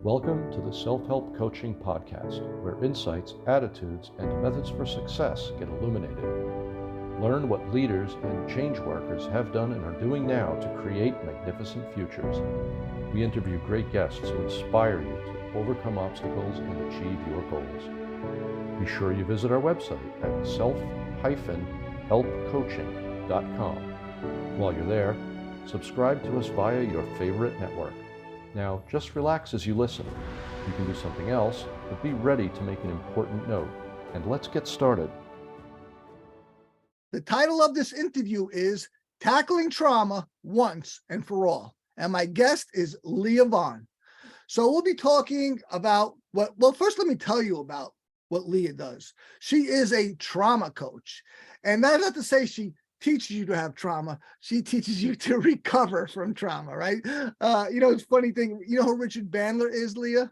Welcome to the Self-Help Coaching Podcast, where insights, attitudes, and methods for success get illuminated. Learn what leaders and change workers have done and are doing now to create magnificent futures. We interview great guests who inspire you to overcome obstacles and achieve your goals. Be sure you visit our website at self-helpcoaching.com. While you're there, subscribe to us via your favorite network. Now, just relax as you listen. You can do something else, but be ready to make an important note. And let's get started. The title of this interview is Tackling Trauma Once and for All. And my guest is Leah Vaughn. So we'll be talking about first let me tell you about what Leah does. She is a trauma coach. And that's not to say she teaches you to have trauma. She teaches you to recover from trauma, right? It's a funny thing. You know who Richard Bandler is, Leah?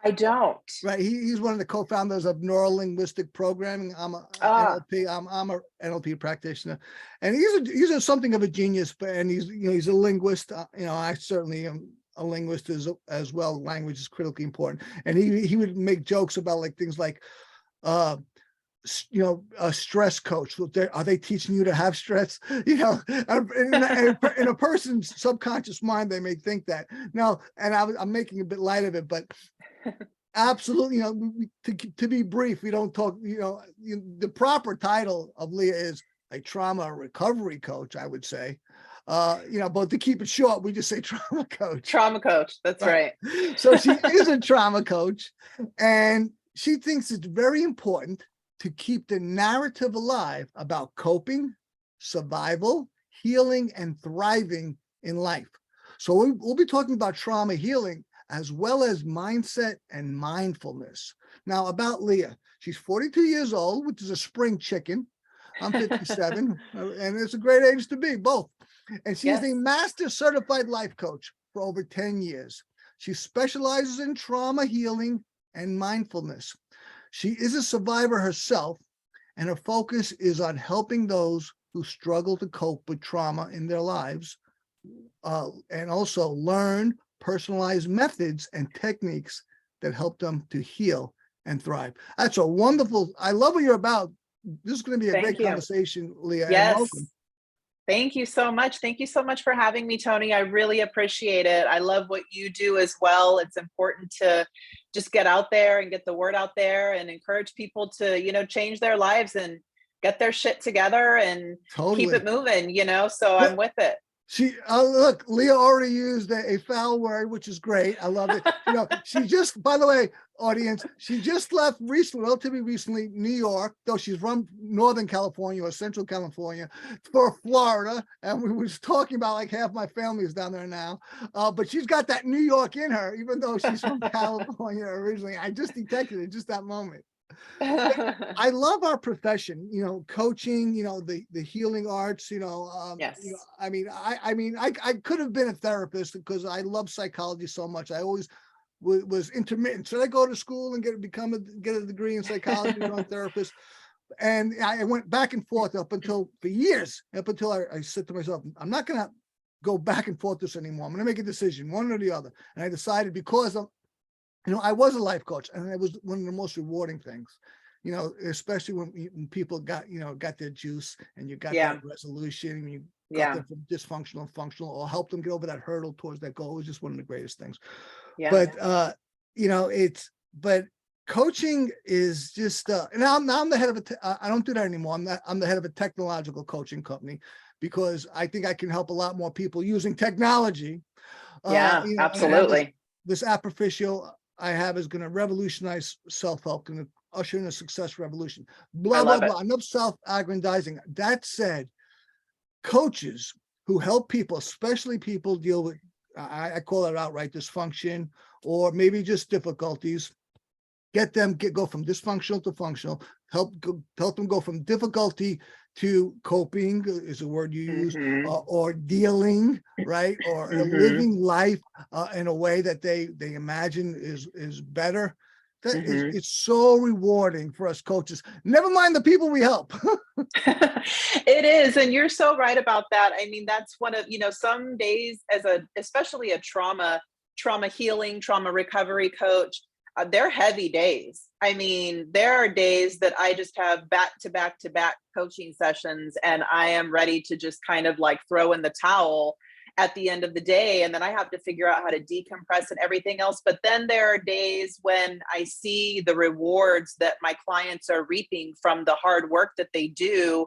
I don't. Right. He's one of the co-founders of Neuro-Linguistic Programming. I'm a NLP. I'm a NLP practitioner, and he's something of a genius. And he's a linguist. I certainly am a linguist as well. Language is critically important. And he would make jokes about things like, a stress coach. Are they teaching you to have stress? In a person's subconscious mind, they may think that. Now, and I'm making a bit light of it, but absolutely, to be brief, we don't talk, the proper title of Leah is a trauma recovery coach, I would say. But to keep it short, we just say trauma coach. Trauma coach, that's right. So she is a trauma coach, and she thinks it's very important to keep the narrative alive about coping, survival, healing, and thriving in life. So we'll be talking about trauma healing as well as mindset and mindfulness. Now, about Leah, she's 42 years old, which is a spring chicken. I'm 57, and it's a great age to be, both. And she's a master certified life coach for over 10 years. She specializes in trauma healing and mindfulness. She is a survivor herself, and her focus is on helping those who struggle to cope with trauma in their lives, and also learn personalized methods and techniques that help them to heal and thrive. That's a wonderful, I love what you're about. This is going to be a great conversation, Leah. Yes. Welcome. Thank you so much. Thank you so much for having me, Tony. I really appreciate it. I love what you do as well. It's important to just get out there and get the word out there and encourage people to, change their lives and get their shit together and keep it moving, so I'm with it. Look, Leah already used a foul word, which is great. I love it. She just, by the way, audience, she just left relatively recently, New York, though she's from Northern California or Central California, for Florida. And we were talking about half my family is down there now. But she's got that New York in her, even though she's from California originally. I just detected it just that moment. I love our profession, coaching, the healing arts, Yes. I could have been a therapist because I love psychology so much. I always was intermittent. Should I go to school and get a degree in psychology and become a therapist? And I went back and forth for years, up until I said to myself, I'm not going to go back and forth this anymore. I'm going to make a decision, one or the other. And I decided, because I was a life coach, and it was one of the most rewarding things, especially when people got their juice and you got that resolution, and you got them from dysfunctional to functional, or help them get over that hurdle towards that goal. It was just one of the greatest things. Yeah. But, but coaching is just, and I'm the head of I don't do that anymore. I'm the head of a technological coaching company, because I think I can help a lot more people using technology. Absolutely. This app official I have is going to revolutionize self-help, going to usher in a success revolution. Blah, blah, blah. Enough self-aggrandizing. That said, coaches who help people, especially people deal with, I call it outright dysfunction, or maybe just difficulties, go from dysfunctional to functional, help them go from difficulty to coping, is a word you use, or dealing, right? Or living life in a way that they imagine is better. It's so rewarding for us coaches. Never mind the people we help. It is. And you're so right about that. I mean, that's one of, some days especially a trauma trauma healing, trauma recovery coach, they're heavy days. I mean, there are days that I just have back to back to back coaching sessions, and I am ready to just kind of like throw in the towel at the end of the day. And then I have to figure out how to decompress and everything else. But then there are days when I see the rewards that my clients are reaping from the hard work that they do.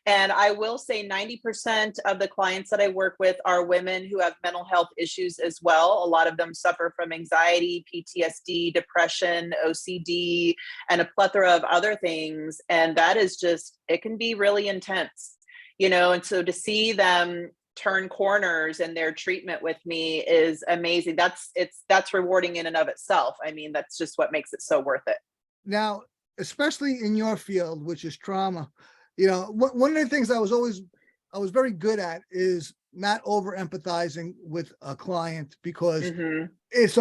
And I will say 90% of the clients that I work with are women who have mental health issues as well. A lot of them suffer from anxiety, PTSD, depression, OCD, and a plethora of other things. And that is just, it can be really intense, you know, and so to see them turn corners in their treatment with me is amazing. That's rewarding in and of itself. I mean, that's just what makes it so worth it. Now, especially in your field, which is trauma, you know, one of the things I was very good at is not over empathizing with a client, because it's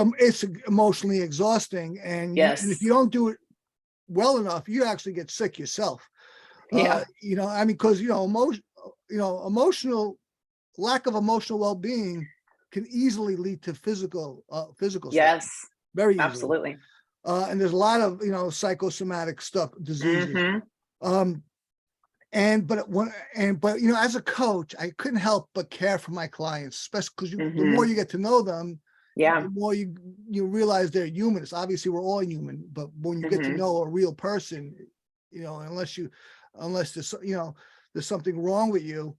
emotionally exhausting. And, Yes. and if you don't do it well enough, you actually get sick yourself. Yeah. You know, I mean, because, emotional lack of emotional well-being can easily lead to physical Yes. stuff. Very easily. Absolutely. And there's a lot of, psychosomatic stuff, diseases. But as a coach, I couldn't help but care for my clients, especially because the more you get to know them, the more you realize they're human. It's obviously we're all human, but when you get to know a real person, unless there's something wrong with you,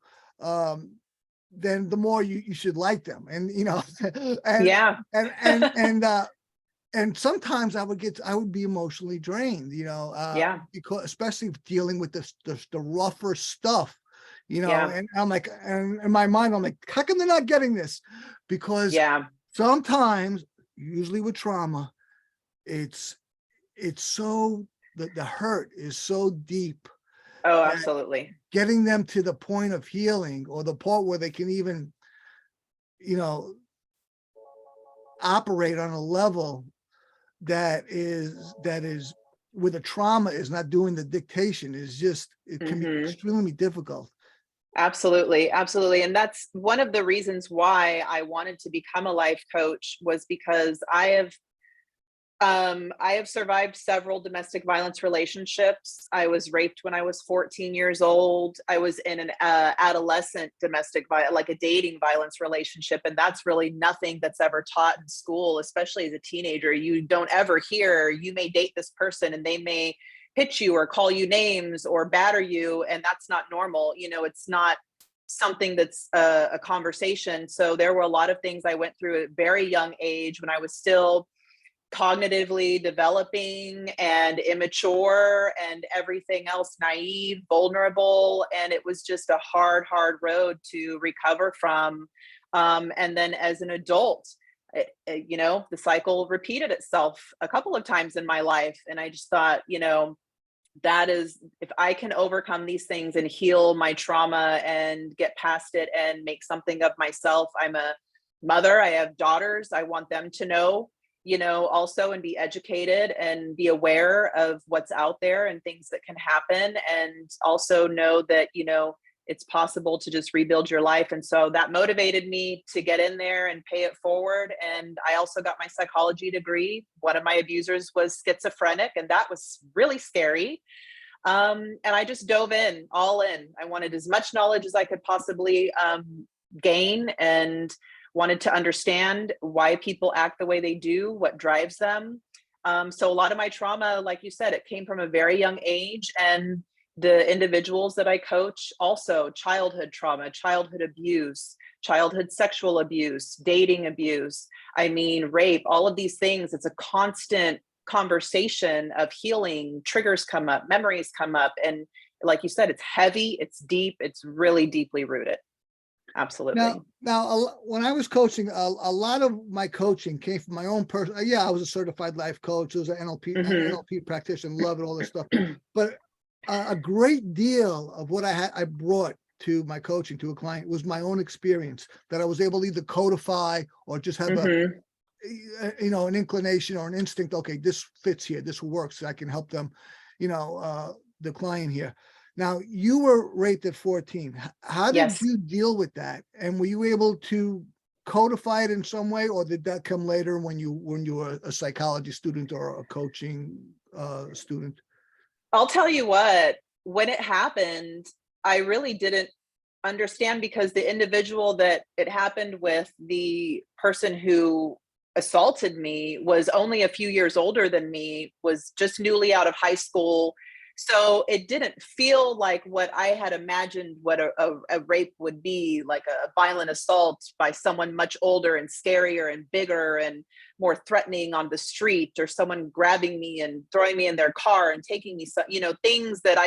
then the more you should like them. And and sometimes I would be emotionally drained, because especially dealing with the rougher stuff, and I'm like, and in my mind, I'm like, how come they're not getting this? Because sometimes, usually with trauma, it's so, the hurt is so deep. Oh, absolutely. Getting them to the point of healing, or the part where they can even, operate on a level that is where the trauma is not doing the dictation, it can be extremely difficult. Absolutely. Absolutely. And that's one of the reasons why I wanted to become a life coach, was because I have survived several domestic violence relationships. I was raped when I was 14 years old. I was in an adolescent domestic violence, like a dating violence relationship. And that's really nothing that's ever taught in school, especially as a teenager. You don't ever hear, you may date this person and they may hit you or call you names or batter you. And that's not normal. It's not something that's a conversation. So there were a lot of things I went through at a very young age, when I was still cognitively developing and immature and everything else, naive, vulnerable. And it was just a hard road to recover from. And then as an adult, the cycle repeated itself a couple of times in my life. And I just thought, that is, if I can overcome these things and heal my trauma and get past it and make something of myself. I'm a mother, I have daughters. I want them to know, also, and be educated and be aware of what's out there and things that can happen, and also know that, it's possible to just rebuild your life. And so that motivated me to get in there and pay it forward. And I also got my psychology degree. One of my abusers was schizophrenic, and that was really scary. And I just dove all in. I wanted as much knowledge as I could possibly gain, and wanted to understand why people act the way they do, what drives them. So a lot of my trauma, like you said, it came from a very young age. And the individuals that I coach, also childhood trauma, childhood abuse, childhood sexual abuse, dating abuse, rape, all of these things. It's a constant conversation of healing. Triggers come up, memories come up. And like you said, it's heavy, it's deep, it's really deeply rooted. Absolutely. Now, when I was coaching, a lot of my coaching came from my own person. I was a certified life coach. I was an NLP practitioner, love it, all this stuff. But a great deal of what I brought to my coaching to a client was my own experience, that I was able to either codify or just have an inclination or an instinct. Okay, this fits here. This works. I can help them, the client here. Now, you were raped at 14. How did you deal with that? And were you able to codify it in some way, or did that come later when you were a psychology student or a coaching student? I'll tell you what, when it happened, I really didn't understand, because the individual that it happened with, the person who assaulted me, was only a few years older than me, was just newly out of high school. So it didn't feel like what I had imagined what a rape would be, like a violent assault by someone much older and scarier and bigger and more threatening on the street, or someone grabbing me and throwing me in their car and taking me, things that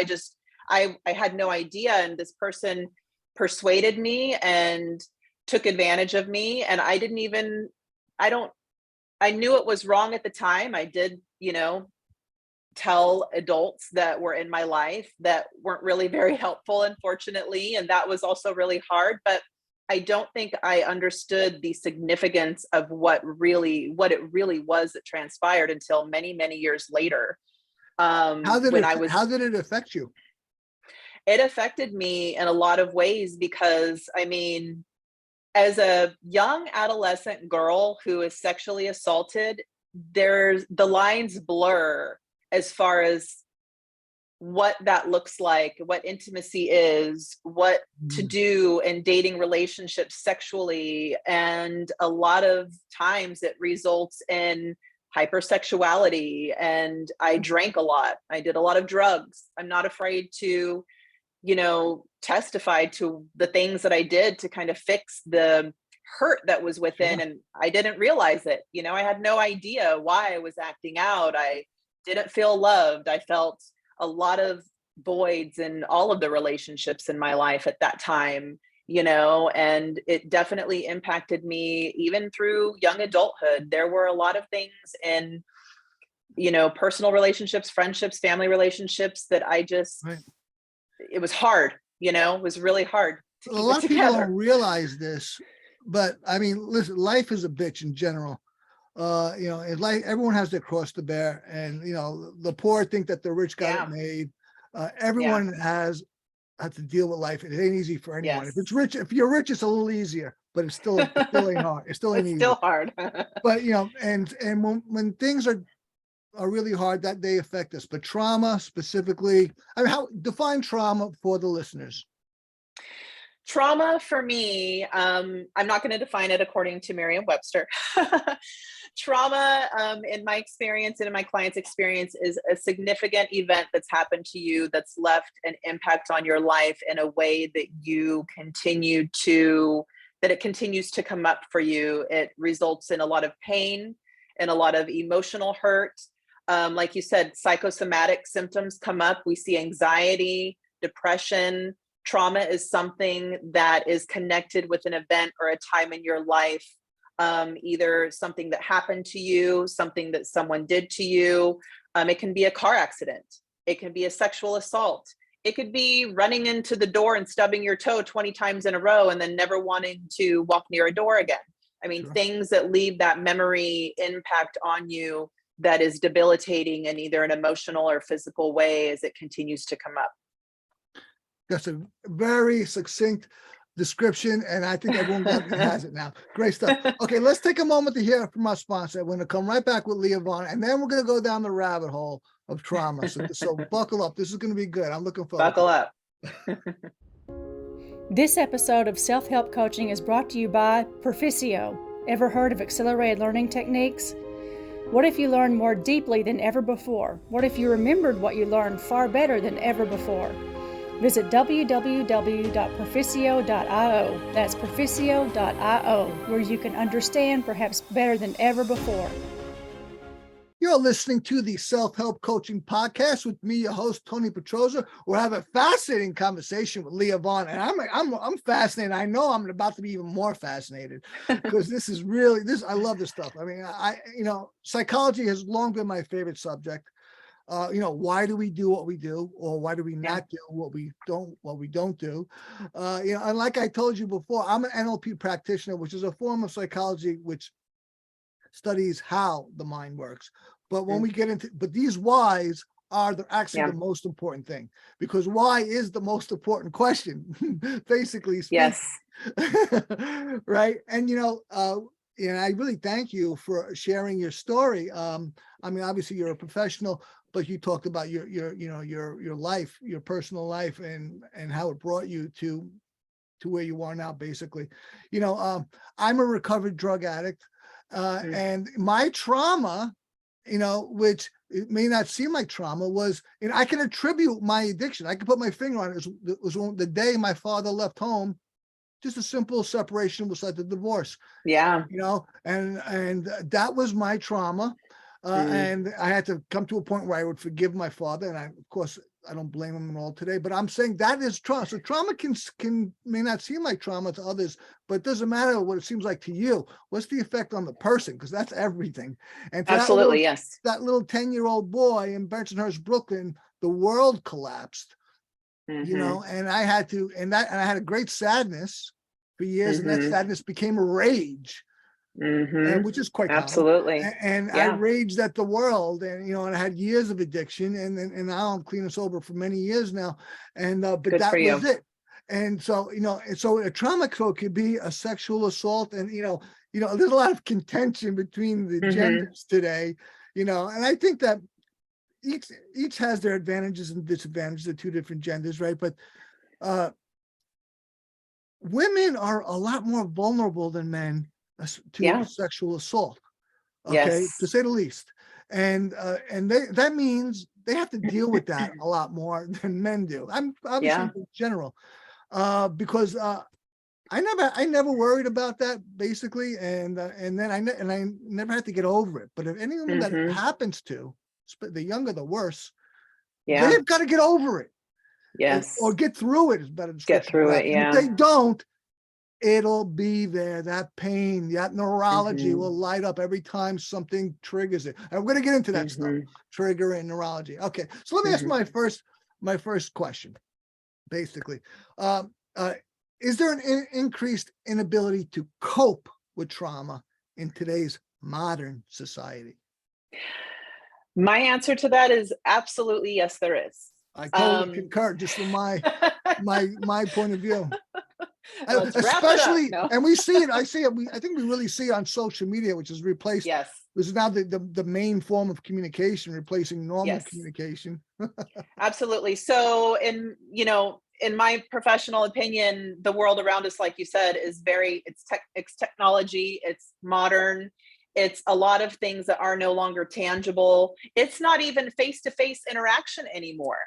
I had no idea. And this person persuaded me and took advantage of me. And I knew it was wrong at the time. I did, tell adults that were in my life that weren't really very helpful, unfortunately. And that was also really hard. But I don't think I understood the significance of what it really was that transpired until many, many years later. How did it affect you? It affected me in a lot of ways, because as a young adolescent girl who is sexually assaulted, the lines blur as far as what that looks like, what intimacy is, what to do in dating relationships sexually. And a lot of times it results in hypersexuality. And I drank a lot. I did a lot of drugs. I'm not afraid to, testify to the things that I did to kind of fix the hurt that was within. Sure. And I didn't realize it. I had no idea why I was acting out. I didn't feel loved. I felt a lot of voids in all of the relationships in my life at that time, and it definitely impacted me even through young adulthood. There were a lot of things in, personal relationships, friendships, family relationships that I just, Right. It was hard, it was really hard to keep A lot it of people together. don't realize this, but listen, life is a bitch in general. In life, everyone has their cross to bear, and the poor think that the rich got it made. Everyone has to deal with life. It ain't easy for anyone. Yes. If you're rich, it's a little easier, but it still ain't hard. It still ain't It's easy. still hard. But and when things are really hard, that they affect us. But trauma specifically, how define trauma for the listeners? Trauma for me, I'm not going to define it according to Merriam-Webster. Trauma, in my experience and in my client's experience, is a significant event that's happened to you that's left an impact on your life in a way that it continues to come up for you. It results in a lot of pain and a lot of emotional hurt. Like you said, psychosomatic symptoms come up. We see anxiety, depression. Trauma is something that is connected with an event or a time in your life, either something that happened to you, something that someone did to you. It can be a car accident. It can be a sexual assault. It could be running into the door and stubbing your toe 20 times in a row and then never wanting to walk near a door again. Sure. Things that leave that memory impact on you that is debilitating in either an emotional or physical way as it continues to come up. That's a very succinct description, and I think everyone has it now. Great stuff. Okay, let's take a moment to hear from our sponsor. We're going to come right back with Leah Vaughn, and then we're going to go down the rabbit hole of trauma. So buckle up. This is going to be good. I'm looking forward. Buckle up. This episode of Self-Help Coaching is brought to you by Proficio. Ever heard of accelerated learning techniques? What if you learned more deeply than ever before? What if you remembered what you learned far better than ever before? Visit www.proficio.io. That's proficio.io, where you can understand perhaps better than ever before. You're listening to the Self-Help Coaching Podcast with me, your host, Tony Petrozza. We're having a fascinating conversation with Leah Vaughn, and I'm fascinated. I know I'm about to be even more fascinated because this is really I love this stuff. Psychology has long been my favorite subject. Why do we do what we do, or why do we not do what we don't do? And like I told you before, I'm an NLP practitioner, which is a form of psychology which studies how the mind works. But when we get into, these whys are actually the most important thing, because why is the most important question, basically speaking. Yes. Right. And I really thank you for sharing your story. I mean, obviously you're a professional, but you talked about your life, your personal life, and how it brought you to where you are now, basically. I'm a recovered drug addict, and my trauma, which it may not seem like trauma, was, I can attribute my addiction. I can put my finger on it. It was the day my father left home. Just a simple separation was like the divorce. Yeah. And that was my trauma. And I had to come to a point where I would forgive my father. And of course, I don't blame him at all today, but I'm saying that is trauma. So trauma may not seem like trauma to others, but it doesn't matter what it seems like to you. What's the effect on the person? Because that's everything. And to Absolutely, that little 10-year-old boy in Bensonhurst, Brooklyn, the world collapsed. And I had to, and I had a great sadness for years, and that sadness became a rage, and which is quite common. Absolutely. And I raged at the world, and and I had years of addiction, and now I'm clean and sober for many years now, and but Good that for you. was it. And so so a trauma could be a sexual assault, and there's a lot of contention between the genders today, and I think that each has their advantages and disadvantages, the two different genders, right? But women are a lot more vulnerable than men to sexual assault, okay, to say the least. And that means they have to deal with that a lot more than men do. I'm obviously in general, because I never worried about that, basically, and then I never had to get over it. But if any woman that it happens to, the younger the worse, they've got to get over it. Yes. Or get through it is better description. Get through it, And if they don't, it'll be there. That pain, that neurology will light up every time something triggers it. And we're going to get into that stuff, trigger and neurology. Okay, so let me ask my first question, basically. Is there an increased inability to cope with trauma in today's modern society? My answer to that is absolutely yes, there is. I totally concur, just from my point of view. Let's Especially, wrap it up. No. And we see it. I think we really see it on social media, which has replaced. Yes. This is now the main form of communication, replacing normal communication. Absolutely. So, in my professional opinion, the world around us, like you said, is it's technology, it's modern. It's a lot of things that are no longer tangible. It's not even face-to-face interaction anymore.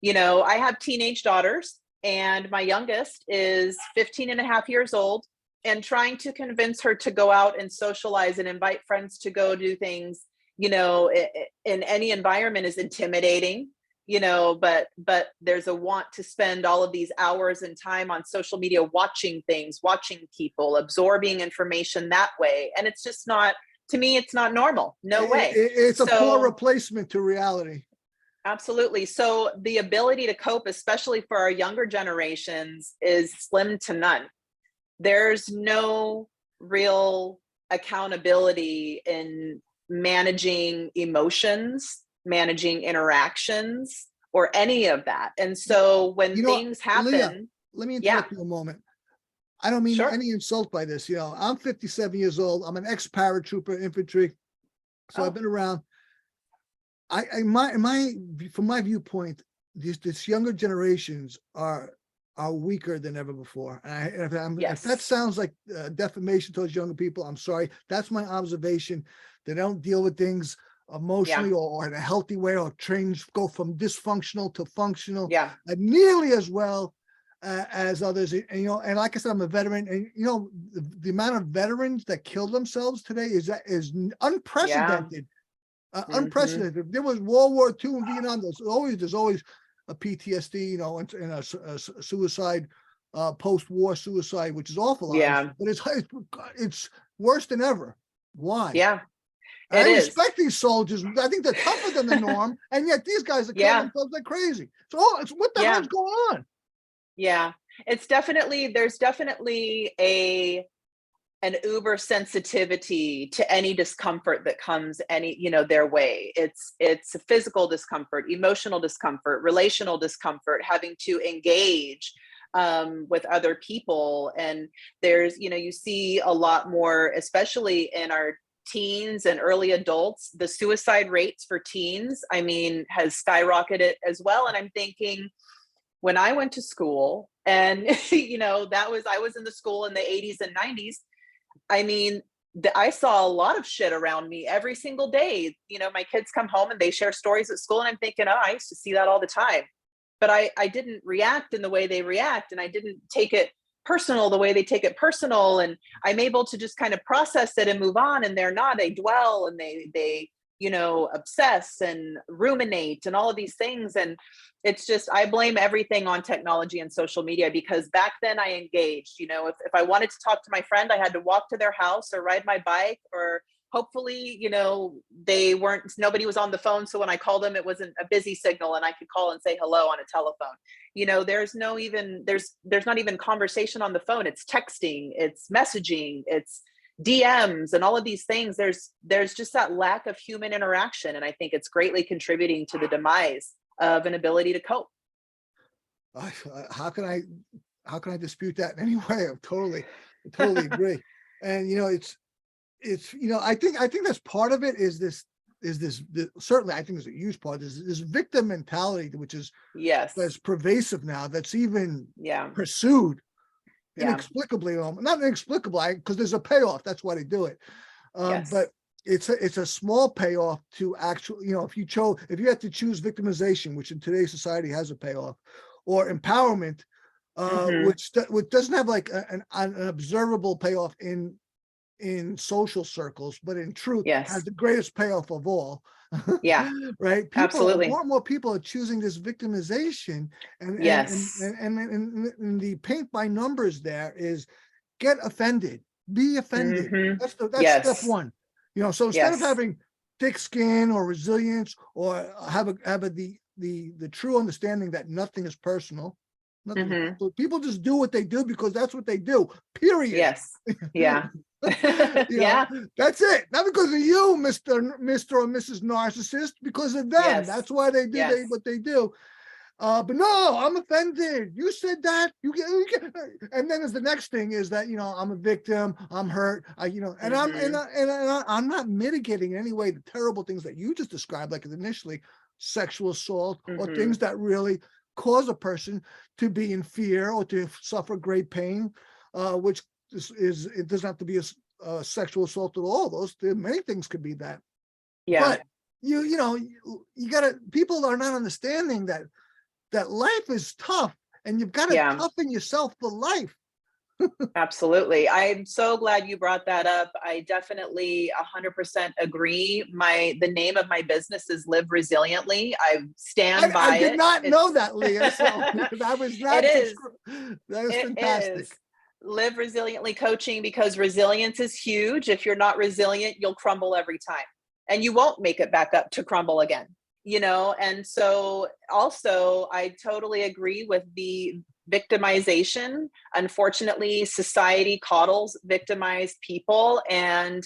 I have teenage daughters, and my youngest is 15 and a half years old, and trying to convince her to go out and socialize and invite friends to go do things, in any environment is intimidating, but there's a want to spend all of these hours and time on social media, watching things, watching people, absorbing information that way. And it's just not, to me, it's not normal. No way. It's a poor replacement to reality. Absolutely. So the ability to cope, especially for our younger generations, is slim to none. There's no real accountability in managing emotions, managing interactions, or any of that. And so when things happen, Leah, let me interrupt you a moment. I don't mean any insult by this. I'm 57 years old. I'm an ex-paratrooper infantry. So I've been around. From my viewpoint, this younger generations are weaker than ever before. And if that sounds like defamation towards younger people, I'm sorry. That's my observation. They don't deal with things emotionally or in a healthy way, or go from dysfunctional to functional nearly as well as others. And like I said, I'm a veteran, and the amount of veterans that kill themselves today is unprecedented. Unprecedented. There was World War II in Vietnam. There's always a PTSD, and a suicide, post-war suicide, which is awful. Yeah. But it's worse than ever. Why? Yeah. I respect these soldiers. I think they're tougher than the norm, and yet these guys are killing themselves like crazy. So what the hell's going on? Yeah, there's definitely an uber sensitivity to any discomfort that comes their way. It's a physical discomfort, emotional discomfort, relational discomfort, having to engage with other people. And there's, you see a lot more, especially in our teens and early adults, the suicide rates for teens, has skyrocketed as well. And I'm thinking, when I went to school, and I was in the school in the 80s and 90s. I saw a lot of shit around me every single day. My kids come home and they share stories at school, and I'm thinking, oh, I used to see that all the time. But I didn't react in the way they react, and I didn't take it personal the way they take it personal. And I'm able to just kind of process it and move on. And they're not, they dwell, and they obsess and ruminate and all of these things. And it's just, I blame everything on technology and social media, because back then I engaged. If I wanted to talk to my friend, I had to walk to their house or ride my bike, or hopefully, nobody was on the phone. So when I called them, it wasn't a busy signal and I could call and say hello on a telephone. There's not even conversation on the phone. It's texting, it's messaging, it's DMs and all of these things. There's just that lack of human interaction. And I think it's greatly contributing to the demise of an ability to cope. How can I dispute that in any way? I totally agree. And I think that's part of it is this certainly, I think there's a huge part, this victim mentality, which is that's pervasive now, that's even pursued inexplicably, not inexplicable, because there's a payoff. That's why they do it. But it's a small payoff to actually, if you had to choose victimization, which in today's society has a payoff, or empowerment, which doesn't have like an observable payoff in social circles, but in truth has the greatest payoff of all. Right. Absolutely. More and more people are choosing this victimization, and the paint by numbers there is get offended, be offended. That's step one. So instead of having thick skin or resilience, or have the true understanding that nothing is personal. People just do what they do because that's what they do. Period. Yes. Yeah. That's it. Not because of you, Mr. or Mrs. Narcissist, because of them. That's why they do what they do. But no, I'm offended. You said that. You get, and then as the next thing is that I'm a victim. I'm hurt. And I'm not mitigating in any way the terrible things that you just described, like initially sexual assault or things that really cause a person to be in fear or to suffer great pain, which is it doesn't have to be a sexual assault at all. Many things could be that. But you gotta, people are not understanding that life is tough, and you've got to toughen yourself for life. Absolutely. I'm so glad you brought that up. I definitely 100% agree. The name of my business is Live Resiliently. I stand by it. I did not know that, Leah. So that was not. That is fantastic. Is. Live Resiliently Coaching, because resilience is huge. If you're not resilient, you'll crumble every time, and you won't make it back up to crumble again. And so also I totally agree with the victimization. Unfortunately, society coddles victimized people, and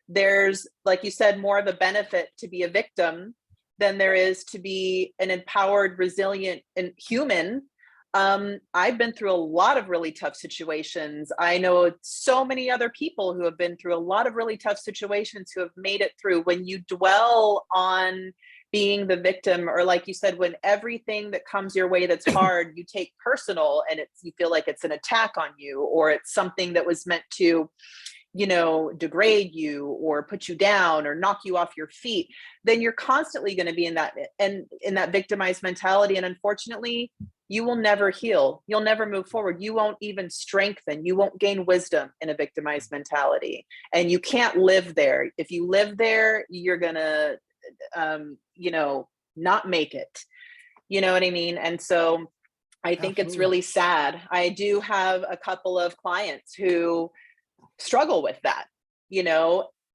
there's, like you said, more of a benefit to be a victim than there is to be an empowered, resilient, and human. I've been through a lot of really tough situations. I know so many other people who have been through a lot of really tough situations who have made it through. When you dwell on being the victim, or like you said, when everything that comes your way that's hard, you take personal, and you feel like it's an attack on you, or it's something that was meant to, degrade you or put you down or knock you off your feet, then you're constantly going to be in that victimized mentality. And unfortunately, you will never heal. You'll never move forward. You won't even strengthen. You won't gain wisdom in a victimized mentality. And you can't live there. If you live there, you're going to, not make it. You know what I mean? And so I think it's really sad. I do have a couple of clients who struggle with that,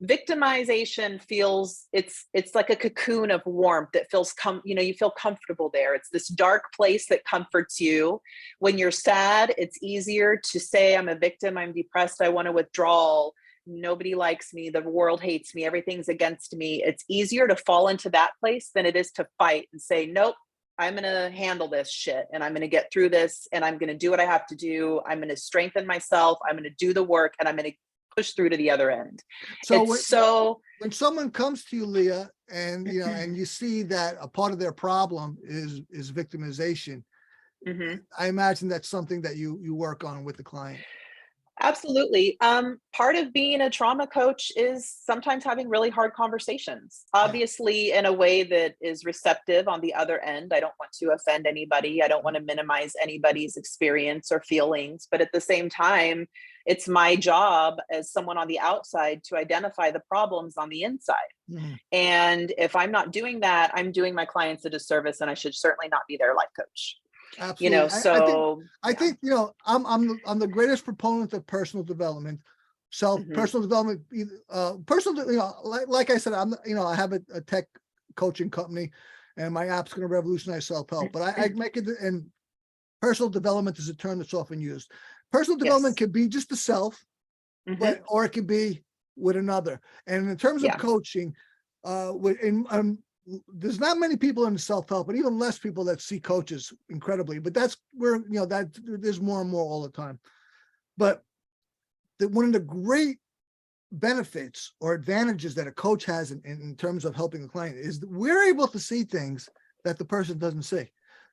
victimization feels, it's like a cocoon of warmth that feels you feel comfortable there. It's this dark place that comforts you. When you're sad, it's easier to say, I'm a victim, I'm depressed, I want to withdraw, nobody likes me, the world hates me, everything's against me. It's easier to fall into that place than it is to fight and say, nope, I'm going to handle this shit, and I'm going to get through this, and I'm going to do what I have to do. I'm going to strengthen myself, I'm going to do the work, and I'm going to push through to the other end. So when someone comes to you, Leah, and and you see that a part of their problem is victimization, I imagine that's something that you work on with the client. Absolutely. Part of being a trauma coach is sometimes having really hard conversations, obviously in a way that is receptive on the other end. I don't want to offend anybody. I don't want to minimize anybody's experience or feelings, but at the same time, it's my job as someone on the outside to identify the problems on the inside. And if I'm not doing that, I'm doing my clients a disservice, and I should certainly not be their life coach. Absolutely. So I think I'm the greatest proponent of personal development, personal development, like I said, I have a tech coaching company, and my app's going to revolutionize self-help, but I make it, and personal development is a term that's often used. Personal development can be just the self, or it can be with another. And in terms of coaching, there's not many people in self-help, and even less people that see coaches incredibly, but that's where, that there's more and more all the time. But one of the great benefits or advantages that a coach has in terms of helping a client is that we're able to see things that the person doesn't see.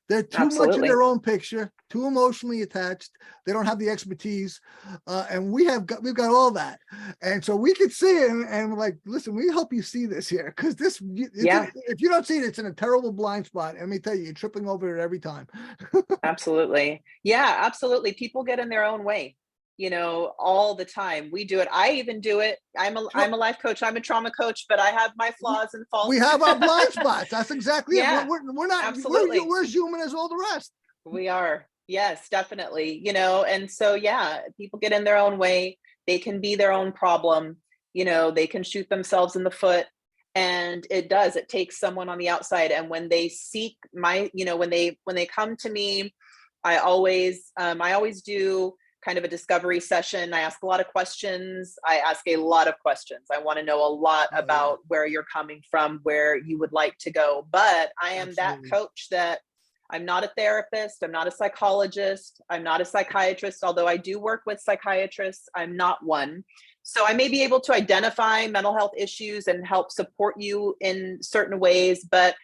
They're too much in their own picture, too emotionally attached. They don't have the expertise, and we've got all that, and so we could see it, and we're like, listen, we help you see this here, because if you don't see it, it's in a terrible blind spot. And let me tell you, you're tripping over it every time. Absolutely, yeah, absolutely. People get in their own way, all the time. We do it. I even do it. I'm a life coach. I'm a trauma coach, but I have my flaws and faults. We have our blind spots. That's exactly it. We're not, absolutely. We're as human as all the rest. We are. Yes, definitely. And so, people get in their own way. They can be their own problem. They can shoot themselves in the foot. And it takes someone on the outside. And when they seek when they come to me, I always do kind of a discovery session. I ask a lot of questions. I want to know a lot about where you're coming from, where you would like to go. But I am that coach that I'm not a therapist. I'm not a psychologist. I'm not a psychiatrist, although I do work with psychiatrists. I'm not one. So I may be able to identify mental health issues and help support you in certain ways, but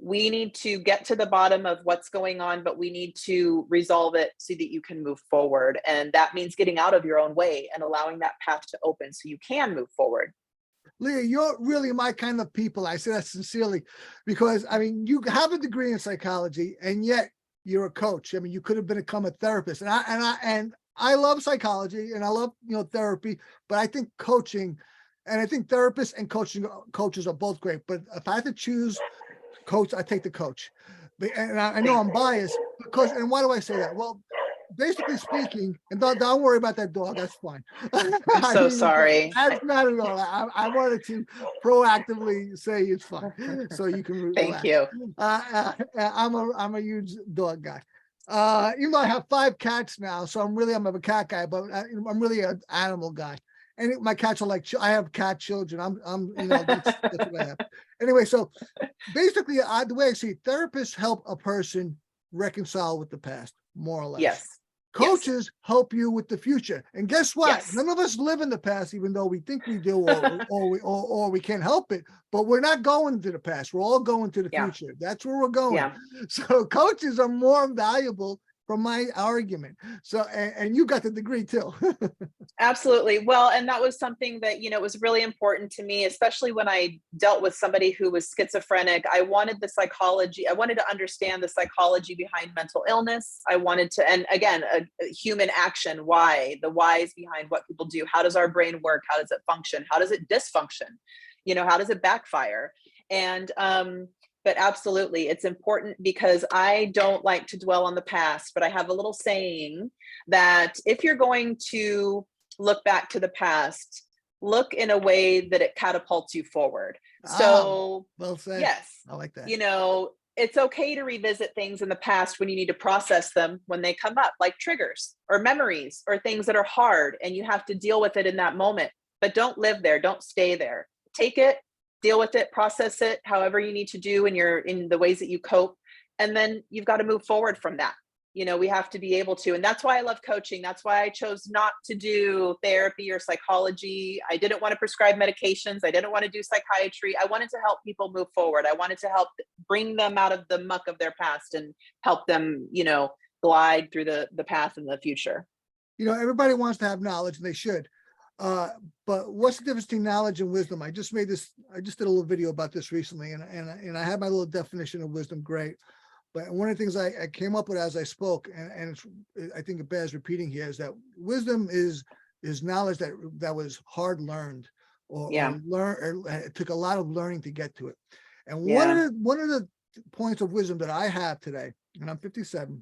we need to get to the bottom of what's going on, but we need to resolve it so that you can move forward. And that means getting out of your own way and allowing that path to open so you can move forward. Leah, you're really my kind of people. I say that sincerely, because you have a degree in psychology, and yet you're a coach. You could have become a therapist, and I love psychology, and I love therapy, but I think coaching, and I think therapists and coaches are both great. But if I had to choose coach, I take the coach. And I know I'm biased because, and why do I say that? Well, basically speaking, and don't worry about that dog, that's fine. I'm so sorry. That's not at all. I wanted to proactively say it's fine, so you can relax. Thank you. I'm a huge dog guy. Even though I have 5 cats now, so I'm a cat guy, but I'm really an animal guy. And my cats are like, I have cat children. That's what I have. Anyway, so basically, the way I see it, therapists help a person reconcile with the past, more or less. Yes. Coaches help you with the future. And guess what? Yes. None of us live in the past, even though we think we do, or we can't help it. But we're not going to the past. We're all going to the future. That's where we're going. Yeah. So coaches are more valuable, from my argument. So, and you got the degree too. Absolutely. Well, and that was something that, was really important to me, especially when I dealt with somebody who was schizophrenic. I wanted to understand the psychology behind mental illness. I wanted to, and again, a human action, the whys behind what people do. How does our brain work? How does it function? How does it dysfunction? How does it backfire? And, but absolutely, it's important, because I don't like to dwell on the past, but I have a little saying that if you're going to look back to the past, look in a way that it catapults you forward. So well said. yes, I like that. you know, it's okay to revisit things in the past when you need to process them when they come up, like triggers or memories or things that are hard, and you have to deal with it in that moment. But don't live there. Don't stay there. Take it, deal with it, process it, however you need to do in the ways that you cope. And then you've got to move forward from that. You know, we have to be able to, and that's why I love coaching. That's why I chose not to do therapy or psychology. I didn't want to prescribe medications. I didn't want to do psychiatry. I wanted to help people move forward. I wanted to help bring them out of the muck of their past and help them, you know, glide through the path in the future. You know, everybody wants to have knowledge, and they should. But what's the difference between knowledge and wisdom? I just did a little video about this recently, and I had my little definition of wisdom. Great. But one of the things I came up with as I spoke, and I think it bears repeating here, is that wisdom is knowledge that was hard learned, or it took a lot of learning to get to it. And one of the points of wisdom that I have today, and I'm 57,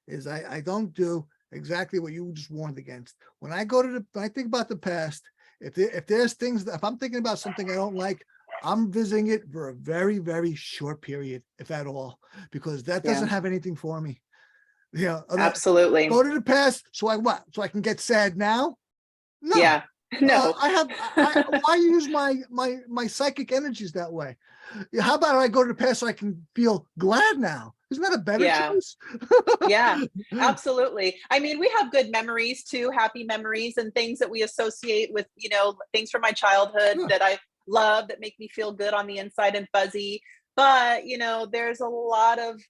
is I don't do exactly what you just warned against. When I think about the past, if there's things if I'm thinking about something I don't like, I'm visiting it for a very, very short period, if at all, because that doesn't have anything for me. Yeah, absolutely. Go to the past. So I can get sad now? No. Yeah. No. Why use my psychic energies that way? How about I go to the past so I can feel glad now? Isn't that a better choice? Yeah, absolutely. I mean, we have good memories too, happy memories and things that we associate with, you know, things from my childhood that I love, that make me feel good on the inside and fuzzy. But, you know, there's a lot of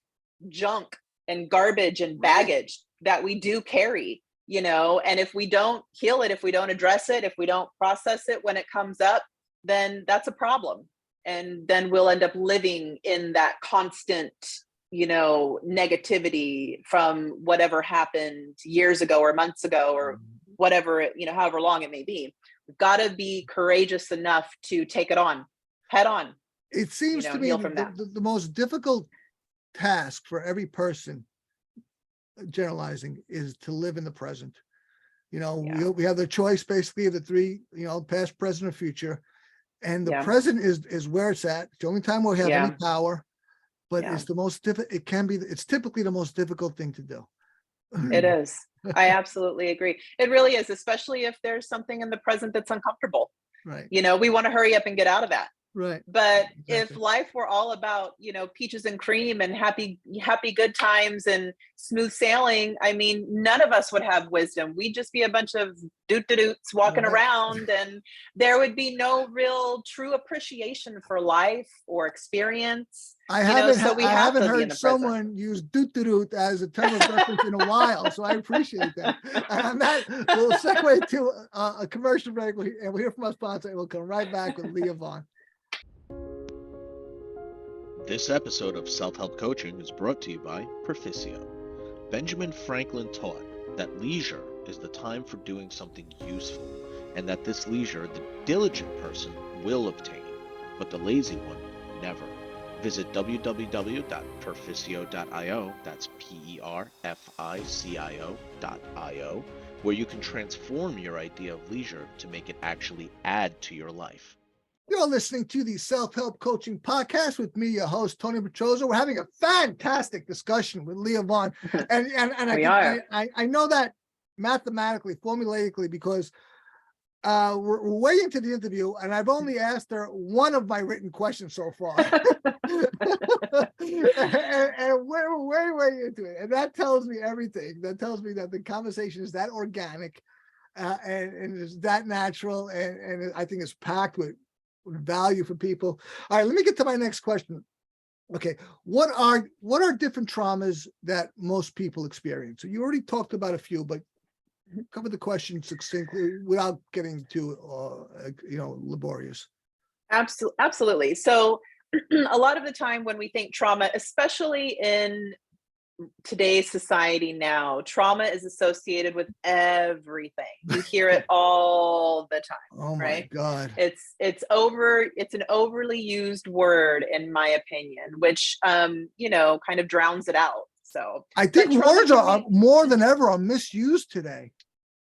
junk and garbage and baggage that we do carry, you know, and if we don't heal it, if we don't address it, if we don't process it when it comes up, then that's a problem. And then we'll end up living in that constant, you know, negativity from whatever happened years ago or months ago or whatever, you know, however long it may be. We've got to be courageous enough to take it on head on. It seems to me the most difficult task for every person, generalizing, is to live in the present. You know, we have the choice basically of the three, you know, past, present, or future. And the present is where it's at. It's the only time we have any power, but it's the most difficult. It's typically the most difficult thing to do. It is. I absolutely agree. It really is, especially if there's something in the present that's uncomfortable. Right. You know, we want to hurry up and get out of that. Right. But if life were all about, you know, peaches and cream and happy good times and smooth sailing, I mean, none of us would have wisdom. We'd just be a bunch of doot-de-doots walking around, and there would be no real true appreciation for life or experience. I haven't heard someone use doot-de-doot as a term of reference in a while, so I appreciate that. And that will segue to a commercial break, and we'll hear from our sponsor, and we'll come right back with Leah Vaughn. This episode of Self-Help Coaching is brought to you by Proficio. Benjamin Franklin taught that leisure is the time for doing something useful, and that this leisure the diligent person will obtain, but the lazy one never. Visit www.perficio.io, that's PERFICIO.io, where you can transform your idea of leisure to make it actually add to your life. You're listening to the Self-Help Coaching Podcast with me, your host, Tony Petrozza. We're having a fantastic discussion with Leah Vaughn. And I know that mathematically, formulaically, because we're waiting to the interview, and I've only asked her one of my written questions so far. and we're way into it. And that tells me everything. That tells me that the conversation is that organic and is that natural. And I think it's packed with value for people. All right, let me get to my next question. Okay, what are different traumas that most people experience? So you already talked about a few, but cover the question succinctly without getting too laborious. Absolutely. So a lot of the time when we think trauma, especially in today's society now, trauma is associated with everything. You hear it all the time. Oh my God. It's an overly used word, in my opinion, which kind of drowns it out. So I think words are more than ever are misused today.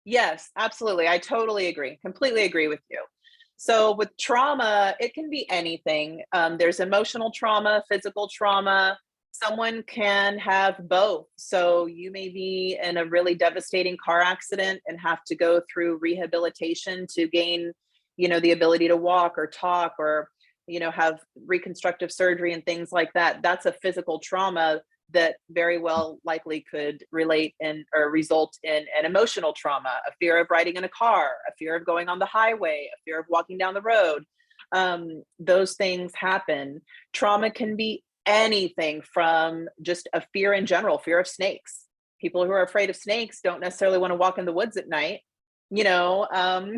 Yes, absolutely. I totally agree. Completely agree with you. So with trauma, it can be anything. There's emotional trauma, physical trauma. Someone can have both. So you may be in a really devastating car accident and have to go through rehabilitation to gain, the ability to walk or talk or, have reconstructive surgery and things like that. That's a physical trauma that very well likely could relate in or result in an emotional trauma, a fear of riding in a car, a fear of going on the highway, a fear of walking down the road. Those things happen. Trauma can be anything from just a fear in general, fear of snakes. People who are afraid of snakes don't necessarily want to walk in the woods at night. Again,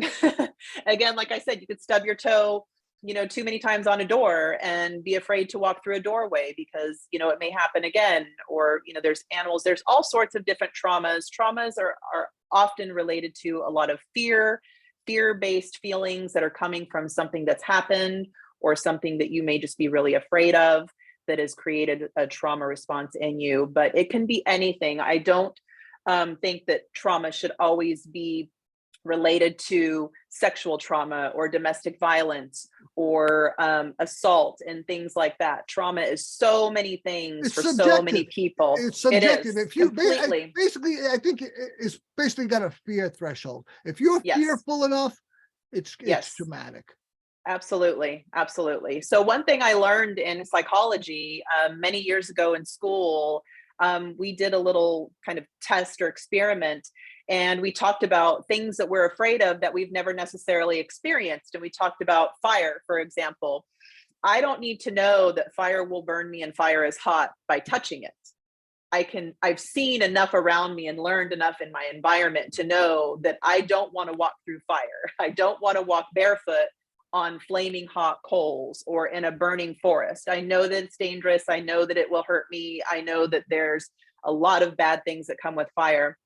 like I said, you could stub your toe too many times on a door and be afraid to walk through a doorway because, it may happen again. Or, there's animals, there's all sorts of different traumas. Traumas are often related to a lot of fear-based feelings that are coming from something that's happened or something that you may just be really afraid of that has created a trauma response in you. But it can be anything. I don't think that trauma should always be related to sexual trauma or domestic violence or assault and things like that. Trauma is so many things It's for subjective. so many people. It's subjective. It is If you completely. basically, I think it's basically got a fear threshold. If you're Yes. fearful enough, it's Yes. traumatic. Absolutely. Absolutely. So one thing I learned in psychology many years ago in school, we did a little kind of test or experiment, and we talked about things that we're afraid of that we've never necessarily experienced. And we talked about fire, for example. I don't need to know that fire will burn me and fire is hot by touching it. I've seen enough around me and learned enough in my environment to know that I don't want to walk through fire. I don't want to walk barefoot on flaming hot coals or in a burning forest. I know that it's dangerous. I know that it will hurt me. I know that there's a lot of bad things that come with fire.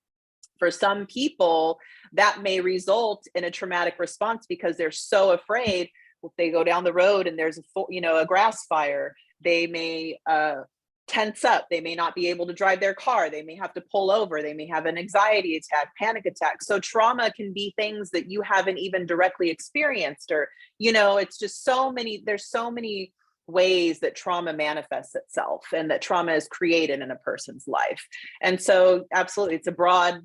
For some people, that may result in a traumatic response because they're so afraid. If they go down the road and there's a grass fire, they may tense up. They may not be able to drive their car. They may have to pull over. They may have an anxiety attack, panic attack. So trauma can be things that you haven't even directly experienced, or, it's just there's so many ways that trauma manifests itself and that trauma is created in a person's life. And so absolutely, it's a broad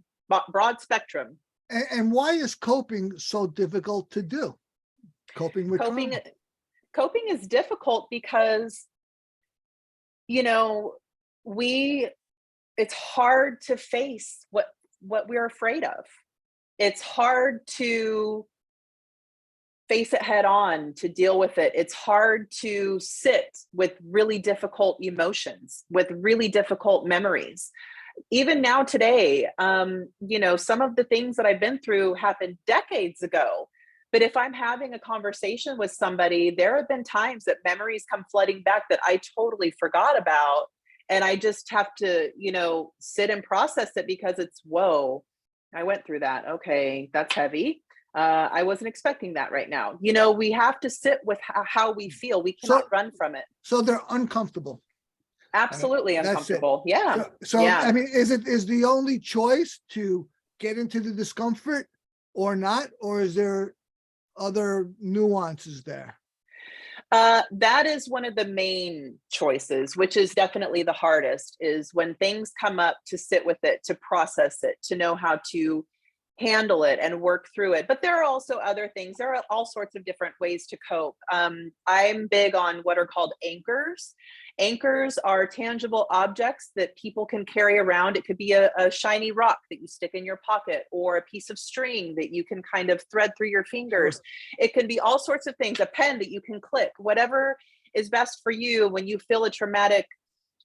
spectrum. And why is coping so difficult to do? Coping with trauma. Coping is difficult because it's hard to face what we're afraid of. It's hard to face it head on, to deal with it. It's hard to sit with really difficult emotions, with really difficult memories. Even now today, some of the things that I've been through happened decades ago. But if I'm having a conversation with somebody, there have been times that memories come flooding back that I totally forgot about. And I just have to, sit and process it because it's, whoa, I went through that. Okay, that's heavy. I wasn't expecting that right now. We have to sit with how we feel. We cannot run from it. So they're uncomfortable. Absolutely uncomfortable. Yeah. So yeah. I mean, is the only choice to get into the discomfort or not? Or is there other nuances there? That is one of the main choices, which is definitely the hardest, is when things come up, to sit with it, to process it, to know how to handle it and work through it. But there are also other things. There are all sorts of different ways to cope. I'm big on what are called anchors. Anchors are tangible objects that people can carry around. It could be a shiny rock that you stick in your pocket, or a piece of string that you can kind of thread through your fingers. It can be all sorts of things, a pen that you can click, whatever is best for you when you feel a traumatic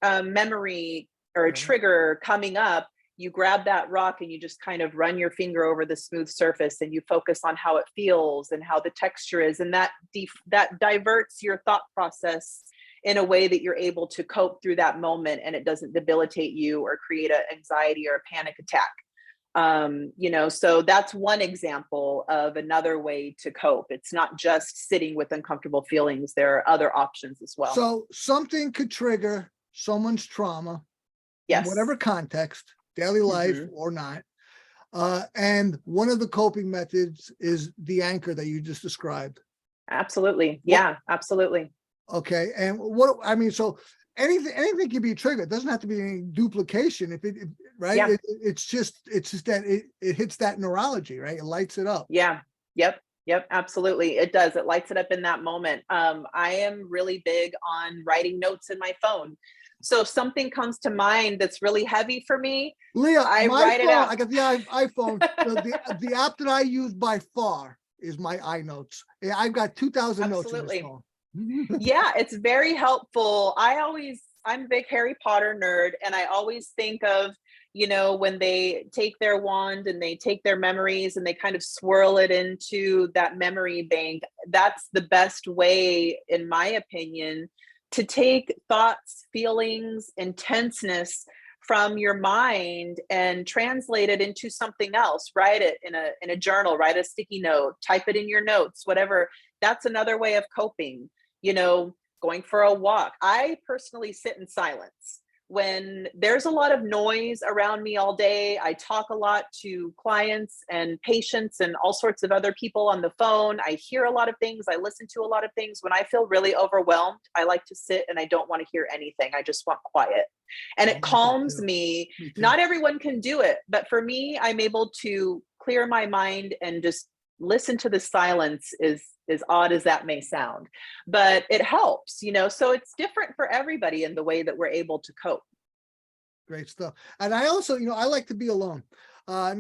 memory or a trigger coming up. You grab that rock and you just kind of run your finger over the smooth surface, and you focus on how it feels and how the texture is. And that diverts your thought process in a way that you're able to cope through that moment, and it doesn't debilitate you or create an anxiety or a panic attack. So that's one example of another way to cope. It's not just sitting with uncomfortable feelings. There are other options as well. So something could trigger someone's trauma, yes, in whatever context, daily life or not. And one of the coping methods is the anchor that you just described. Absolutely. Yeah, absolutely. Okay. And so anything can be triggered. It doesn't have to be any duplication. Right. Yeah. It's just that it hits that neurology, right? It lights it up. Yeah. Yep. Absolutely. It does. It lights it up in that moment. I am really big on writing notes in my phone. So if something comes to mind that's really heavy for me, Leah, I my write it phone, out. I got the iPhone. The app that I use by far is my iNotes. Yeah, I've got 2,000 notes in this Absolutely. phone. Yeah, it's very helpful. I'm a big Harry Potter nerd, and I always think of, when they take their wand and they take their memories and they kind of swirl it into that memory bank. That's the best way, in my opinion, to take thoughts, feelings, intenseness from your mind and translate it into something else. Write it in a journal, write a sticky note, type it in your notes, whatever. That's another way of coping. Going for a walk. I personally sit in silence. When there's a lot of noise around me all day, I talk a lot to clients and patients and all sorts of other people on the phone. I hear a lot of things. I listen to a lot of things. When I feel really overwhelmed, I like to sit and I don't want to hear anything. I just want quiet. And it calms me. Me too. Not everyone can do it, but for me, I'm able to clear my mind and just listen to the silence, as odd as that may sound, but it helps, so it's different for everybody in the way that we're able to cope. Great stuff. And I also, I like to be alone. Yeah,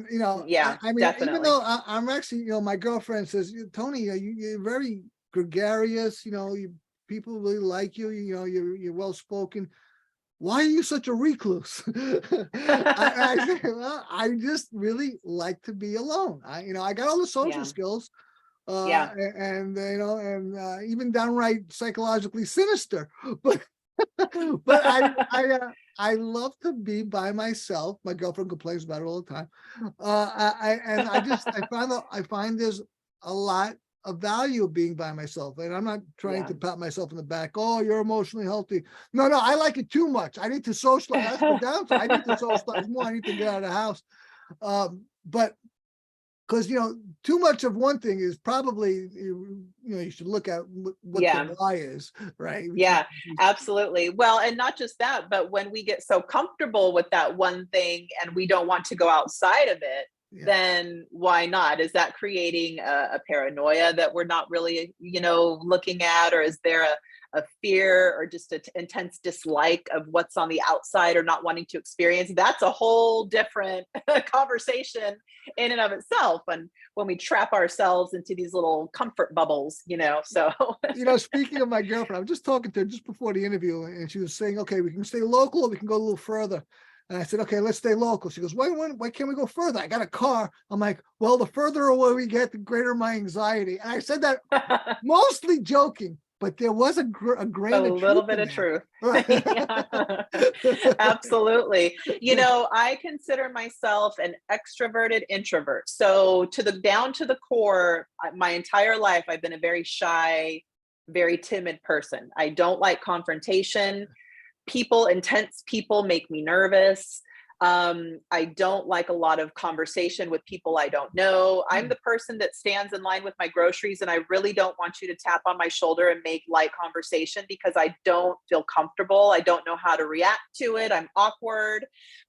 I mean, definitely. even though I'm actually, my girlfriend says, Tony, you're very gregarious, people really like you, you're well-spoken. Why are you such a recluse? I say, well, I just really like to be alone. I got all the social skills, Yeah. and even downright psychologically sinister, but I love to be by myself. My girlfriend complains about it all the time. I find there's a lot of value of being by myself, and I'm not trying to pat myself in the back. Oh, you're emotionally healthy. No, I like it too much. I need to socialize. That's the downside. I need to socialize more. I need to get out of the house. But because too much of one thing is probably you should look at what the why is, right? Yeah, absolutely. Well, and not just that, but when we get so comfortable with that one thing and we don't want to go outside of it, then why not? Is that creating a paranoia that we're not really looking at, or is there a fear or just an intense dislike of what's on the outside or not wanting to experience? That's a whole different conversation in and of itself. And when we trap ourselves into these little comfort bubbles, so. Speaking of my girlfriend, I was just talking to her just before the interview, and she was saying, okay, we can stay local or we can go a little further. And I said, okay, let's stay local. She goes, why can't we go further? I got a car. I'm like, well, the further away we get, the greater my anxiety. And I said that mostly joking, but there was a grain of truth. A little bit of truth. Absolutely. I consider myself an extroverted introvert. So down to the core, my entire life, I've been a very shy, very timid person. I don't like confrontation. Intense people make me nervous. I don't like a lot of conversation with people I don't know. I'm the person that stands in line with my groceries, and I really don't want you to tap on my shoulder and make light conversation because I don't feel comfortable. I don't know how to react to it. I'm awkward.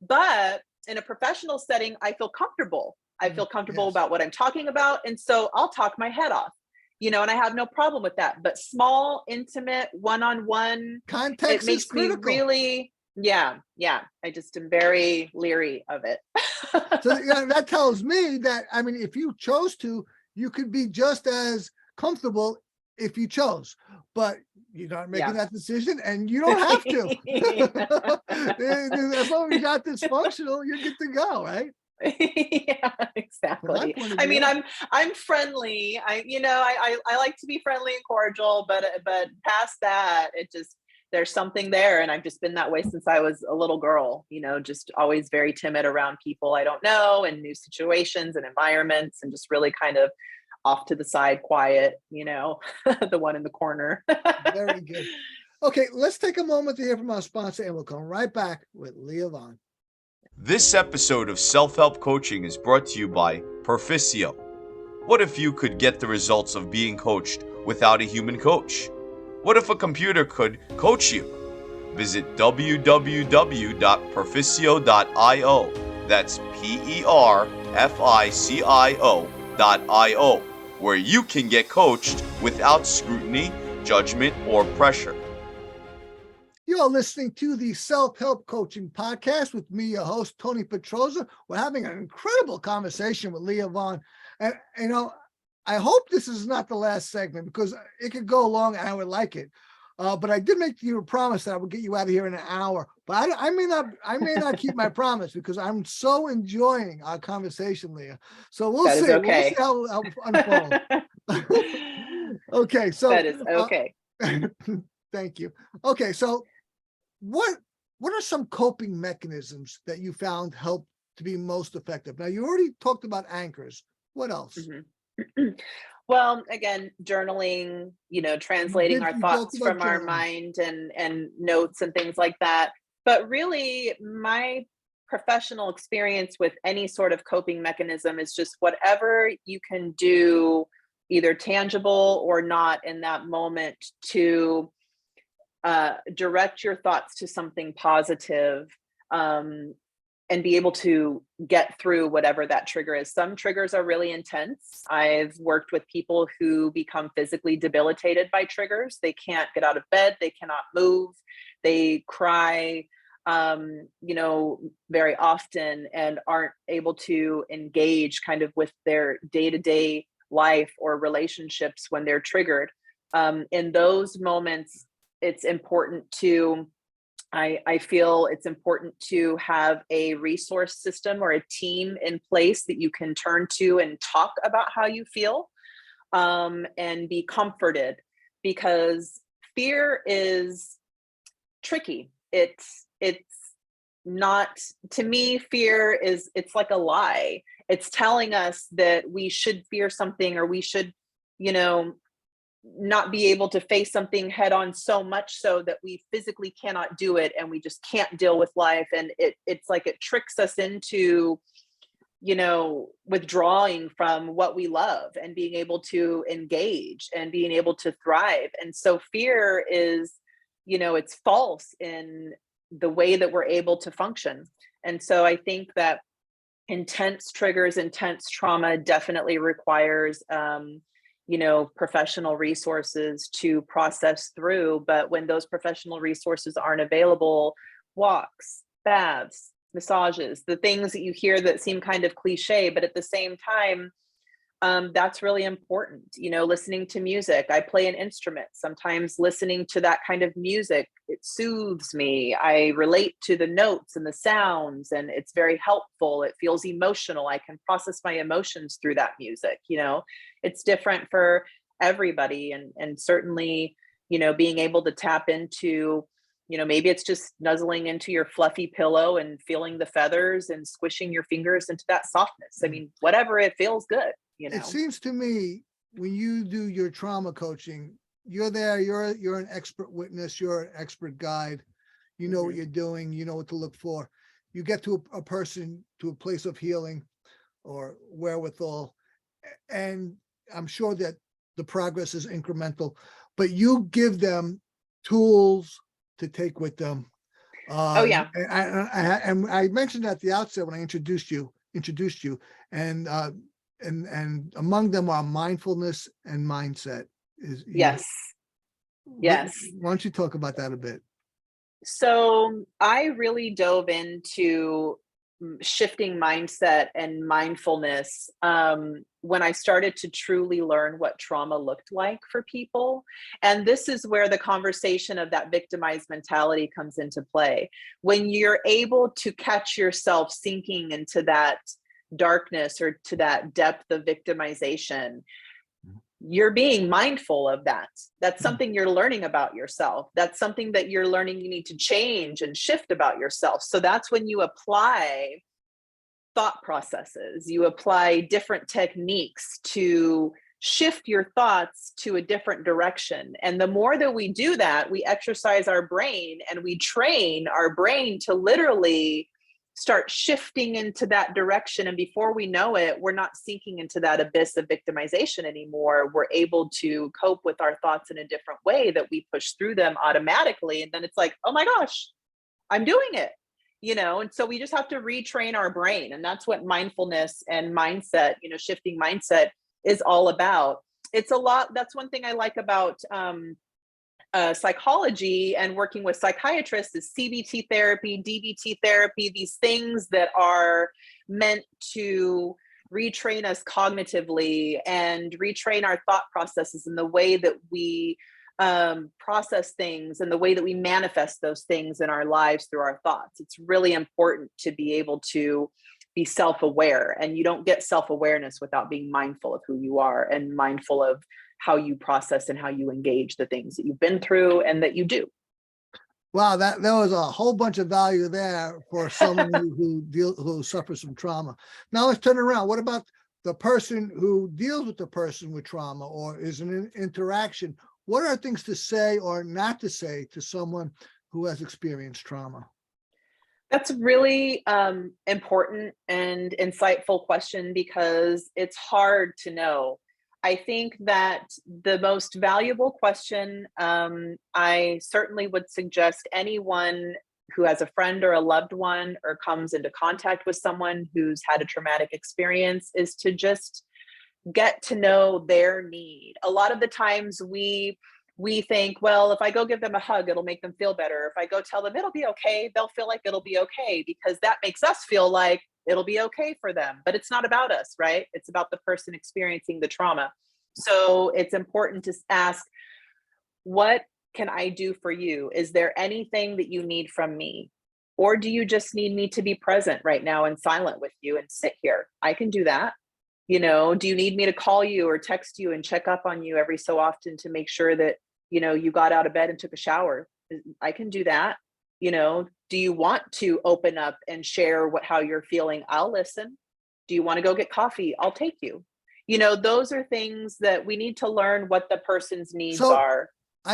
But in a professional setting, I feel comfortable. I feel comfortable about what I'm talking about. And so I'll talk my head off. And I have no problem with that. But small, intimate, one-on-one, context, it makes is critical. me really, I just am very leery of it. So that tells me that, if you chose to, you could be just as comfortable if you chose, but you're not making that decision, and you don't have to. As long as you're not dysfunctional, you're good to go, right? Yeah, exactly. I'm friendly. I like to be friendly and cordial, but past that, there's something there. And I've just been that way since I was a little girl, just always very timid around people I don't know and new situations and environments, and just really kind of off to the side, quiet, the one in the corner. Very good. Okay, let's take a moment to hear from our sponsor, and we'll come right back with Leah Vaughn. This episode of Self-Help Coaching is brought to you by Perficio. What if you could get the results of being coached without a human coach? What if a computer could coach you? Visit www.perficio.io. That's PERFICIO.io, where you can get coached without scrutiny, judgment, or pressure. You're listening to the Self-Help Coaching Podcast with me, your host, Tony Petrozza. We're having an incredible conversation with Leah Vaughn. And, I hope this is not the last segment because it could go long and I would like it. But I did make you a promise that I would get you out of here in an hour. But I may not keep my promise because I'm so enjoying our conversation, Leah. So we'll see. Okay. We'll see how it unfolds. Okay. So that is okay. Thank you. Okay. So what are some coping mechanisms that you found help to be most effective? Now, you already talked about anchors. What else? Mm-hmm. Well, again, journaling, translating our thoughts from our mind and notes and things like that. But really, my professional experience with any sort of coping mechanism is just whatever you can do, either tangible or not in that moment, to direct your thoughts to something positive, and be able to get through whatever that trigger is. Some triggers are really intense. I've worked with people who become physically debilitated by triggers. They can't get out of bed. They cannot move. They cry, very often and aren't able to engage kind of with their day-to-day life or relationships when they're triggered. In those moments, it's important to I feel it's important to have a resource system or a team in place that you can turn to and talk about how you feel, and be comforted, because fear is tricky. It's not, to me, fear is, it's like a lie. It's telling us that we should fear something, or we should, not be able to face something head on, so much so that we physically cannot do it and we just can't deal with life. And it's like it tricks us into, withdrawing from what we love and being able to engage and being able to thrive. And so fear is, it's false in the way that we're able to function. And so I think that intense triggers, intense trauma definitely requires, professional resources to process through. But when those professional resources aren't available, walks, baths, massages, the things that you hear that seem kind of cliche, but at the same time, that's really important. Listening to music. I play an instrument. Sometimes listening to that kind of music, it soothes me. I relate to the notes and the sounds, and it's very helpful. It feels emotional. I can process my emotions through that music. It's different for everybody. And certainly, being able to tap into, maybe it's just nuzzling into your fluffy pillow and feeling the feathers and squishing your fingers into that softness. I mean, whatever, it feels good. It seems to me when you do your trauma coaching, you're there, you're an expert witness, you're an expert guide, you know what you're doing, you know what to look for. You get to a person, to a place of healing or wherewithal, and I'm sure that the progress is incremental, but you give them tools to take with them. Oh yeah. And I mentioned at the outset when I introduced you, and among them are mindfulness and mindset. Yes. Why don't you talk about that a bit? So I really dove into shifting mindset and mindfulness when I started to truly learn what trauma looked like for people. And this is where the conversation of that victimized mentality comes into play. When you're able to catch yourself sinking into that darkness or to that depth of victimization, you're being mindful of that. That's something you're learning about yourself. That's something that you're learning you need to change and shift about yourself. So that's when you apply thought processes, you apply different techniques to shift your thoughts to a different direction. And the more that we do that, we exercise our brain and we train our brain to literally start shifting into that direction. And before we know it, we're not sinking into that abyss of victimization anymore. We're able to cope with our thoughts in a different way, that we push through them automatically. And then it's like, oh my gosh, I'm doing it, And so we just have to retrain our brain. And that's what mindfulness and mindset, shifting mindset is all about. It's a lot. That's one thing I like about psychology and working with psychiatrists is CBT therapy, DBT therapy, these things that are meant to retrain us cognitively and retrain our thought processes and the way that we process things and the way that we manifest those things in our lives through our thoughts. It's really important to be able to be self-aware, and you don't get self-awareness without being mindful of who you are and mindful of how you process and how you engage the things that you've been through and that you do. Wow, there was a whole bunch of value there for someone who suffers from trauma. Now let's turn it around. What about the person who deals with the person with trauma or is an interaction? What are things to say or not to say to someone who has experienced trauma? That's a really important and insightful question, because it's hard to know. I think that the most valuable question, I certainly would suggest anyone who has a friend or a loved one or comes into contact with someone who's had a traumatic experience, is to just get to know their need. A lot of the times we think, well, if I go give them a hug, it'll make them feel better. If I go tell them it'll be okay, they'll feel like it'll be okay, because that makes us feel like it'll be okay for them. But it's not about us, right? It's about the person experiencing the trauma. So it's important to ask, what can I do for you? Is there anything that you need from me? Or do you just need me to be present right now and silent with you and sit here? I can do that. Do you need me to call you or text you and check up on you every so often to make sure that, you got out of bed and took a shower? I can do that. Do you want to open up and share how you're feeling? I'll listen. Do you want to go get coffee? I'll take you. Those are things that we need to learn what the person's needs are.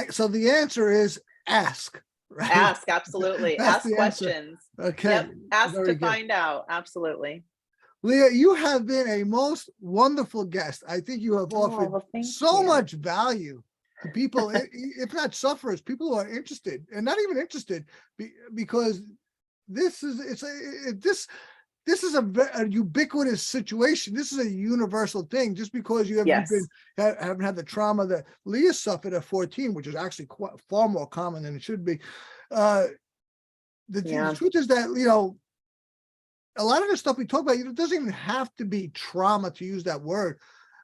So the answer is ask. Right? Ask, absolutely. Ask questions. Answer. Okay. Yep. Ask Very to good. find out. Absolutely. Leah, you have been a most wonderful guest. I think you have offered so much value to people, if not sufferers, people who are interested and not even interested, because this is a ubiquitous situation. This is a universal thing. Just because you haven't had the trauma that Leah suffered at 14, which is actually far more common than it should be. The truth is that, a lot of the stuff we talk about, it doesn't even have to be trauma, to use that word.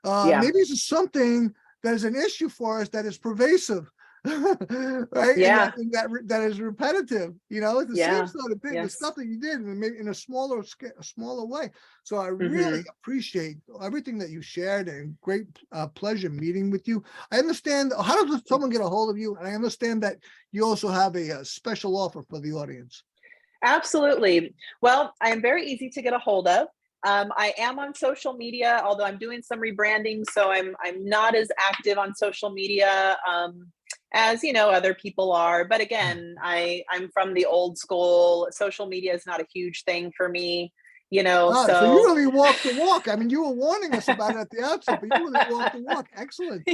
Maybe it's just something that is an issue for us that is pervasive, right? Yeah. And that is repetitive. It's the same sort of thing. Yes. The stuff that you did, maybe in a smaller way. So I really appreciate everything that you shared, and great pleasure meeting with you. I understand. How does someone get a hold of you? And I understand that you also have a special offer for the audience. Absolutely. Well, I am very easy to get a hold of. I am on social media, although I'm doing some rebranding, so I'm not as active on social media as other people are. But again, I'm from the old school. Social media is not a huge thing for me, So you really walk the walk. I mean, you were warning us about it at the outset, but you really walk the walk. Excellent.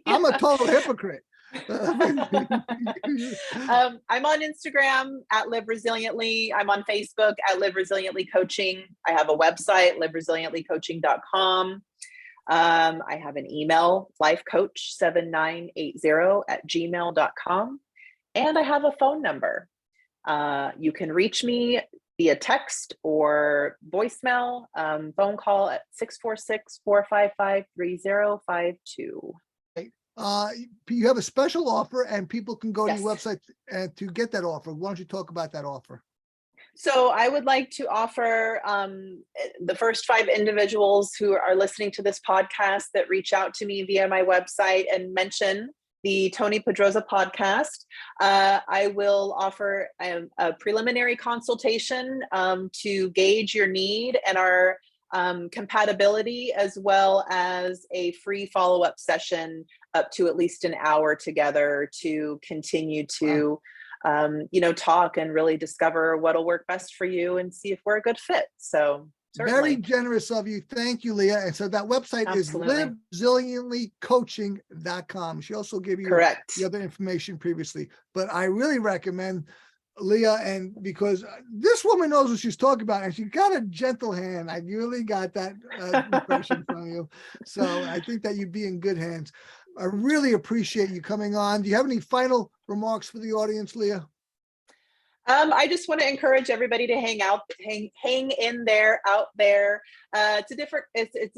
I'm a total hypocrite. I'm on Instagram at Live Resiliently. I'm on Facebook at Live Resiliently Coaching. I have a website, liveresilientlycoaching.com. I have an email, lifecoach7980@gmail.com. And I have a phone number. You can reach me via text or voicemail, phone call at 646-455-3052. You have a special offer, and people can go to your website to get that offer. Why don't you talk about that offer? So I would like to offer the first 5 individuals who are listening to this podcast that reach out to me via my website and mention the Tony Petrozza podcast. I will offer a preliminary consultation to gauge your need and our compatibility, as well as a free follow-up session up to at least an hour together to continue to talk and really discover what'll work best for you and see if we're a good fit. So certainly. Very generous of you. Thank you, Leah. And so that website Absolutely. is liveresilientlycoaching.com. She also gave you Correct. the other information previously, but I really recommend Leah, and because this woman knows what she's talking about, and she got a gentle hand. I really got that impression from you. So I think that you'd be in good hands. I really appreciate you coming on. Do you have any final remarks for the audience, Leah? I just want to encourage everybody to hang in there, out there. It's a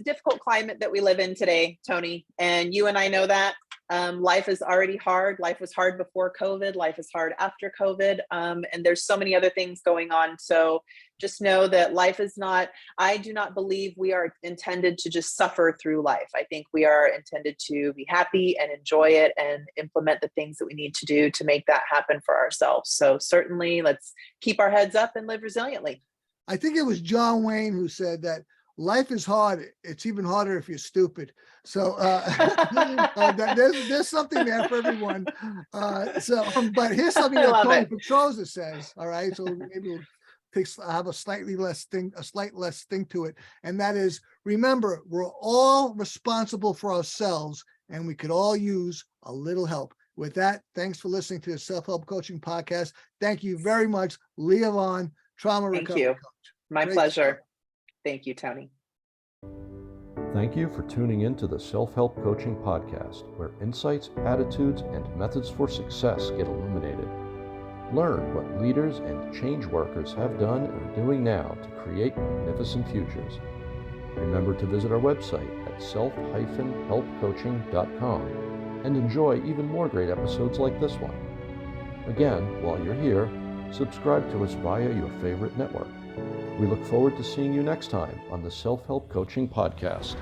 difficult climate that we live in today, Tony, and you and I know that. Life is already hard. Life was hard before COVID. Life is hard after COVID. And there's so many other things going on. So just know that life is not, I do not believe we are intended to just suffer through life. I think we are intended to be happy and enjoy it and implement the things that we need to do to make that happen for ourselves. So certainly let's keep our heads up and live resiliently. I think it was John Wayne who said that life is hard. It's even harder if you're stupid. So there's something there for everyone. But here's something that Tony Petrozza says. All right, so maybe we'll have a slight less sting to it, and that is, remember, we're all responsible for ourselves, and we could all use a little help. With that, thanks for listening to the Self-Help Coaching Podcast. Thank you very much, Leah Vaughn, trauma recovery coach. My pleasure. Thank you, Tony. Thank you for tuning in to the Self-Help Coaching Podcast, where insights, attitudes, and methods for success get illuminated. Learn what leaders and change workers have done and are doing now to create magnificent futures. Remember to visit our website at self-helpcoaching.com and enjoy even more great episodes like this one. Again, while you're here, subscribe to us via your favorite network. We look forward to seeing you next time on the Self-Help Coaching Podcast.